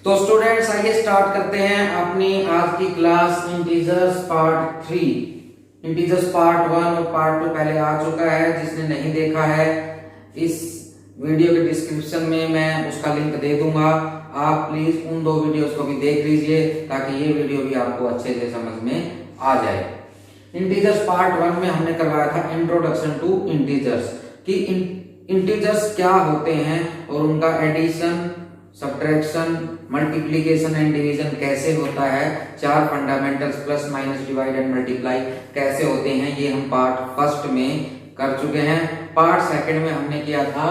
तो स्टूडेंट्स आइए स्टार्ट करते हैं अपनी आज की class integers part 3। Integers part 1 और पार्ट 2 पहले आ चुका है। जिसने नहीं देखा है इस वीडियो के डिस्क्रिप्शन में मैं उसका लिंक दे दूंगा। आप प्लीज उन 2 वीडियोस को भी देख लीजिए ताकि ये वीडियो भी आपको अच्छे से समझ में आ जाए। इंटीजर्स पार्ट 1 में हमने करवाया था इंट्रोडक्शन टू इंटीजर्स कि इंटीजर्स क्या होते हैं और उनका addition, subtraction, multiplication and division कैसे होता है, 4 fundamentals plus minus divide and multiply कैसे होते हैं, ये हम पार्ट फर्स्ट में कर चुके हैं। पार्ट सेकंड में हमने किया था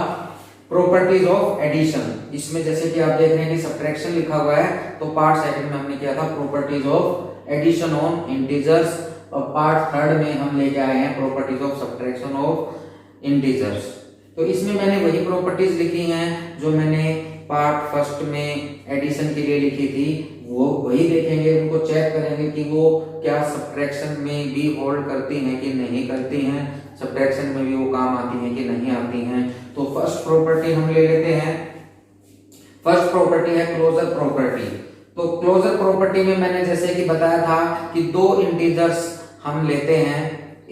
प्रॉपर्टीज ऑफ एडिशन। इसमें जैसे कि आप देख रहे हैं कि सब्ट्रैक्शन लिखा हुआ है, तो पार्ट सेकंड में हमने किया था properties of addition on integers और पार्ट थर्ड में हम लेके आए हैं properties of subtraction of integers. तो इसमें मैंने वही प्रॉपर्टीज लिखी हैं जो मैंने पार्ट फर्स्ट में एडिशन के लिए लिखी थी, वो वही देखेंगे, उनको चेक करेंगे कि वो क्या सब्ट्रैक्शन में भी होल्ड करती हैं कि नहीं करती हैं, सब्ट्रैक्शन में भी वो काम आती हैं कि नहीं आती हैं। तो फर्स्ट प्रॉपर्टी हम ले लेते हैं। फर्स्ट प्रॉपर्टी है क्लोजर प्रॉपर्टी। तो क्लोजर प्रॉपर्टी में मैंने जैसे कि बताया था कि 2 इंटीजर्स हम लेते हैं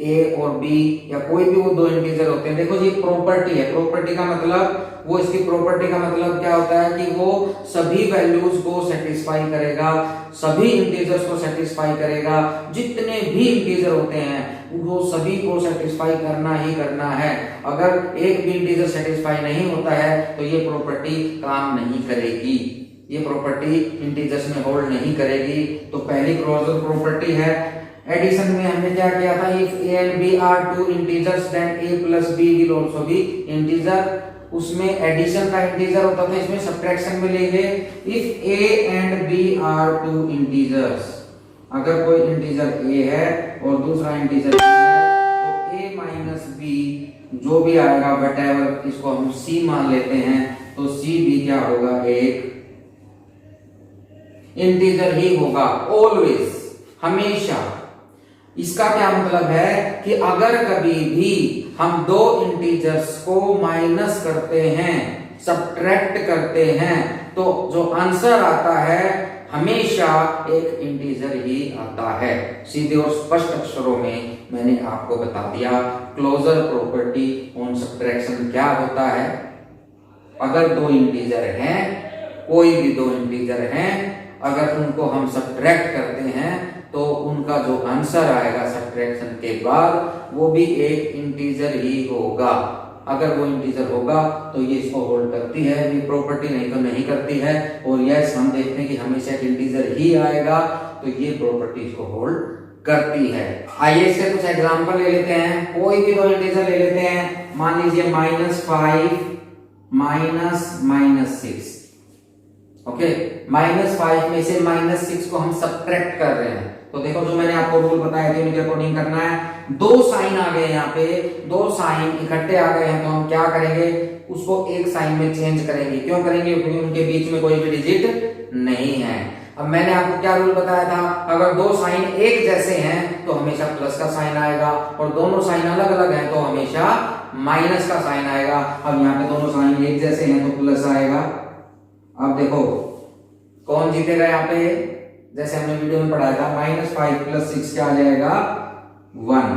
a और b या कोई भी वो 2 इंटीजर होते हैं। देखो ये प्रॉपर्टी है। प्रॉपर्टी का मतलब वो इसकी प्रॉपर्टी का मतलब क्या होता है कि वो सभी वैल्यूज को सेटिस्फाई करेगा, सभी इंटीजर्स को सेटिस्फाई करेगा। जितने भी इंटीजर होते हैं वो सभी को सेटिस्फाई करना ही करना है। अगर एक भी इंटीजर सेटिस्फाई नहीं होता है तो ये प्रॉपर्टी काम नहीं करेगी, ये प्रॉपर्टी इंटीजर्स में होल्ड नहीं करेगी। तो पहली क्लोजर प्रॉपर्टी है। एडिशन में हमने क्या किया था, if a and b are 2 integers then a plus b will also be integer। उसमें एडिशन का इंटीजर होता था, इसमें सब्ट्रैक्शन में लेंगे if a and b are 2 integers। अगर कोई इंटीजर a है और दूसरा इंटीजर b है तो a minus b जो भी आएगा whatever, इसको हम c मान लेते हैं, तो c भी क्या होगा, एक इंटीजर ही होगा ऑलवेज, हमेशा। इसका क्या मतलब है कि अगर कभी भी हम 2 इंटीजर्स को माइनस करते हैं, सब्ट्रैक्ट करते हैं, तो जो आंसर आता है हमेशा एक इंटीजर ही आता है। सीधे और स्पष्ट अक्षरों में मैंने आपको बता दिया क्लोजर प्रॉपर्टी ऑन सब्ट्रैक्शन क्या होता है। अगर 2 इंटीजर हैं, कोई भी 2 इंटीजर हैं, अगर उनको हम सब्ट्रैक्ट करते हैं तो उनका जो आंसर आएगा सब्ट्रैक्शन के बाद वो भी एक इंटीजर ही होगा। अगर वो इंटीजर होगा तो ये इसको होल्ड करती है ये प्रॉपर्टी, नहीं तो नहीं करती है। और यस हम देखते हैं कि हमेशा एक इंटीजर ही आएगा, तो ये प्रॉपर्टी इसको होल्ड करती है। आइए इसके कुछ एग्जांपल ले लेते हैं। कोई भी 2 इंटीजर ले लेते हैं, मान लीजिए -5 -6। ओके, -5 में से -6 को हम सब्ट्रैक्ट कर रहे हैं। तो देखो जो मैंने आपको रूल बताया थे उनके अकॉर्डिंग करना है। 2 साइन आ गए, यहाँ पे 2 साइन इकट्ठे आ गए हैं, तो हम क्या करेंगे, उसको एक साइन में चेंज करेंगे। क्यों करेंगे, क्योंकि उनके बीच में कोई भी डिजिट नहीं है। अब मैंने आपको क्या रूल बताया था, अगर 2 साइन एक जैसे हैं तो हमेशा प्लस का साइन आएगा, और दोनों साइन अलग अलग हैं तो हमेशा माइनस का साइन आएगा। अब यहाँ पे दोनों साइन एक जैसे हैं तो प्लस आएगा। अब देखो कौन जीतेगा यहाँ पे, जैसे हमने वीडियो में पढ़ाया था, -5 + 6 क्या आ जाएगा, 1।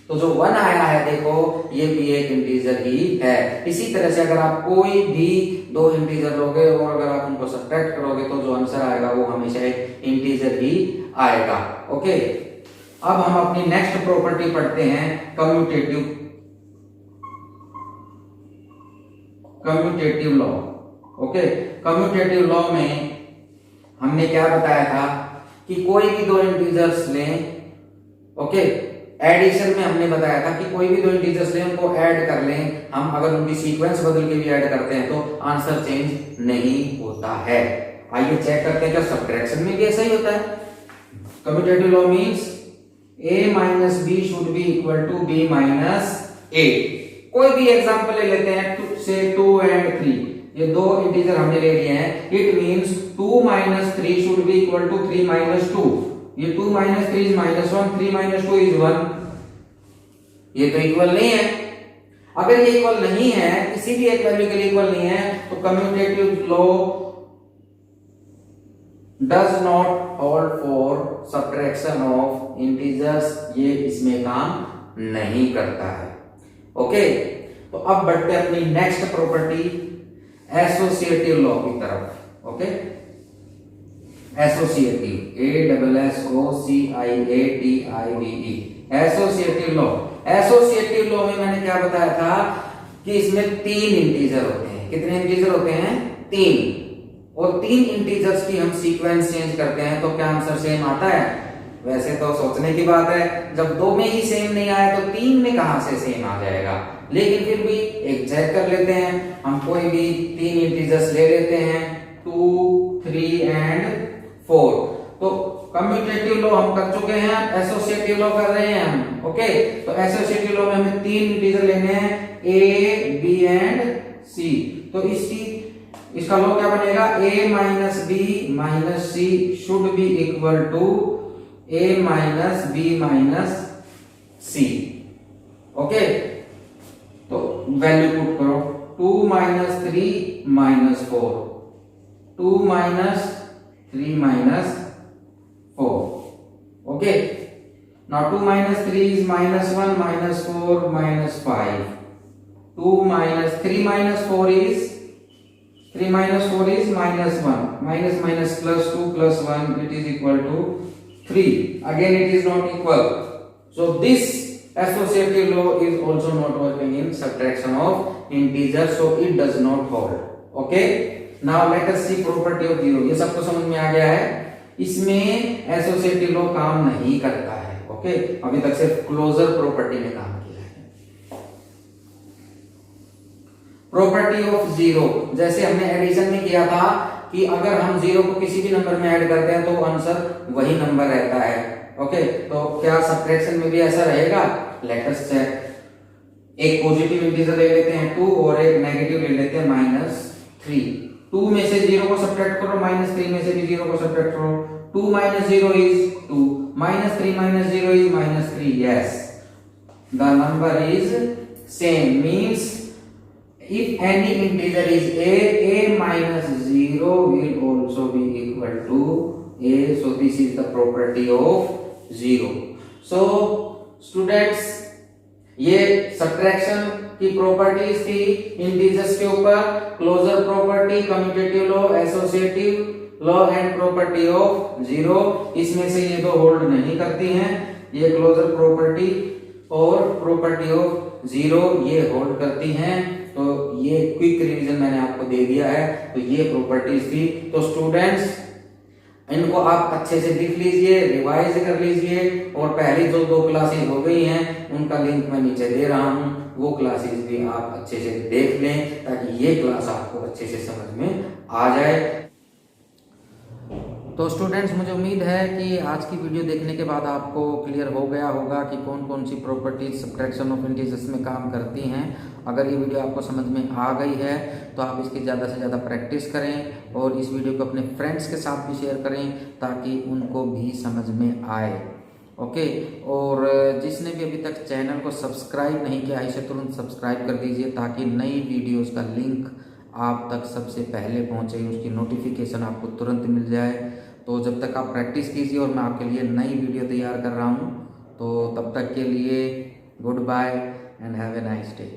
तो जो 1 आया है देखो ये भी एक इंटीजर ही है। इसी तरह से अगर आप कोई भी 2 इंटीजर लोगे और अगर आप उनको सब्ट्रैक्ट करोगे तो जो आंसर आएगा वो हमेशा एक इंटीजर ही आएगा। ओके, अब हम अपनी नेक्स्ट प्रॉपर्टी पढ़ते हैं, commutative law. Okay, commutative law में हमने क्या बताया था कि कोई भी 2 इंटीजर्स लें। ओके, एडिशन में हमने बताया था कि कोई भी 2 इंटीजर्स लें, उनको ऐड कर लें हम, अगर उनकी सीक्वेंस बदल के भी ऐड करते हैं तो आंसर चेंज नहीं होता है। आइए चेक करते हैं क्या सब्ट्रैक्शन में भी ऐसा ही होता है। Commutative law means a - b should be equal to b - a। कोई भी एग्जांपल ले लेते हैं, से 2 and 3, ये 2 इंटीजर हमने ले लिए हैं। It means 2 - 3 should be equal to 3 - 2। ये 2 - 3 is -1, 3 - 2 is 1। ये तो इक्वल नहीं है। अगर ये इक्वल नहीं है, किसी भी एक वैल्यू के लिए इक्वल नहीं है, तो commutative law does not hold for subtraction of integers, ये इसमें काम नहीं करता है। ओके, तो अब बढ़ते हैं अपनी नेक्स्ट प्रॉपर्टी एसोसिएटिव लॉ की तरफ। Okay, associative, ASSOCIATIVE, associative law. Associative law में मैंने क्या बताया था कि इसमें 3 इंटीजर होते हैं। कितने इंटीजर होते हैं? 3। और 3 इंटीजर्स की हम सीक्वेंस चेंज करते हैं तो क्या आंसर सेम आता है? वैसे तो सोचने की बात है, जब 2 में ही सेम नहीं आया तो 3 में कहां से सेम आ जाएगा। लेकिन फिर भी एक चेक कर लेते हैं, हम कोई भी 3 इंटीजर्स ले लेते हैं, 2, 3 एंड 4। तो कम्यूटेटिव लॉ हम कर चुके हैं, एसोसिएटिव लॉ कर रहे हैं हम। ओके, तो एसोसिएटिव लॉ में हमें 3 इंटीजर लेने हैं, A, B एंड C। तो इसका लॉ क्या बनेगा? A minus B minus C should be equal to A minus B minus C. Okay, तो वैल्यू पुट करो, 2 minus 3 minus 4, 2 minus 3 minus 4। Okay, now 2 minus 3 is minus 1 minus 4 minus 5, 2 minus 3 minus 4 is 3 minus 4 is minus 1, minus minus plus 2 plus 1, it is equal to 3. Again it is not equal, so this associative law is also not working in subtraction of integers, so it does not hold. Okay, now let us see property of zero. ये सबको समझ में आ गया है? इसमें associative law काम नहीं करता है। ओके, अभी तक सिर्फ क्लोजर प्रॉपर्टी में काम किया है। प्रॉपर्टी ऑफ जीरो, जैसे हमने एडिशन में किया था कि अगर हम जीरो को किसी भी नंबर में ऐड करते हैं तो आंसर वही नंबर रहता है। ओके, तो क्या सब्ट्रैक्शन में भी ऐसा रहेगा? Let us check. एक पॉजिटिव इंटीजर ले लेते हैं 2 और एक नेगेटिव ले लेते हैं -3। 2 में से 0 को सब्ट्रैक्ट करो, -3 में से भी 0 को सब्ट्रैक्ट करो, 2 minus 0 is 2, -3 minus 0 is -3. Yes, the number is same, means if any integer is a minus 0 will also be equal to a. So this is the property of 0. So students, ये subtraction की properties थी integers के ऊपर, closure property, commutative law, associative law and property of zero. इसमें से ये दो hold नहीं करती हैं, ये क्लोजर प्रॉपर्टी और प्रॉपर्टी ऑफ जीरो ये होल्ड करती हैं। तो ये क्विक रिवीजन मैंने आपको दे दिया है। तो ये प्रॉपर्टीज थी। तो स्टूडेंट्स, इनको आप अच्छे से लिख लीजिए, रिवाइज कर लीजिए, और पहली जो 2 क्लासेस हो गई हैं उनका लिंक मैं नीचे दे रहा हूं, वो क्लासेस भी आप अच्छे से देख लें ताकि ये क्लास आपको अच्छे से समझ में आ जाए। तो स्टूडेंट्स, मुझे उम्मीद है कि आज की वीडियो देखने के बाद आपको क्लियर हो गया होगा कि कौन कौन सी प्रॉपर्टीज सब्ट्रैक्शन ऑफ इंटीजर्स में काम करती हैं। अगर ये वीडियो आपको समझ में आ गई है तो आप इसकी ज़्यादा से ज़्यादा प्रैक्टिस करें और इस वीडियो को अपने फ्रेंड्स के साथ भी शेयर करें ताकि उनको भी समझ में आए। ओके, और जिसने भी अभी तक चैनल को सब्सक्राइब नहीं किया है इसे तुरंत सब्सक्राइब कर दीजिए ताकि नई वीडियोज़ का लिंक आप तक सबसे पहले पहुंचे, उसकी नोटिफिकेशन आपको तुरंत मिल जाए। तो जब तक आप प्रैक्टिस कीजिए और मैं आपके लिए नई वीडियो तैयार कर रहा हूं, तो तब तक के लिए goodbye and have a nice day.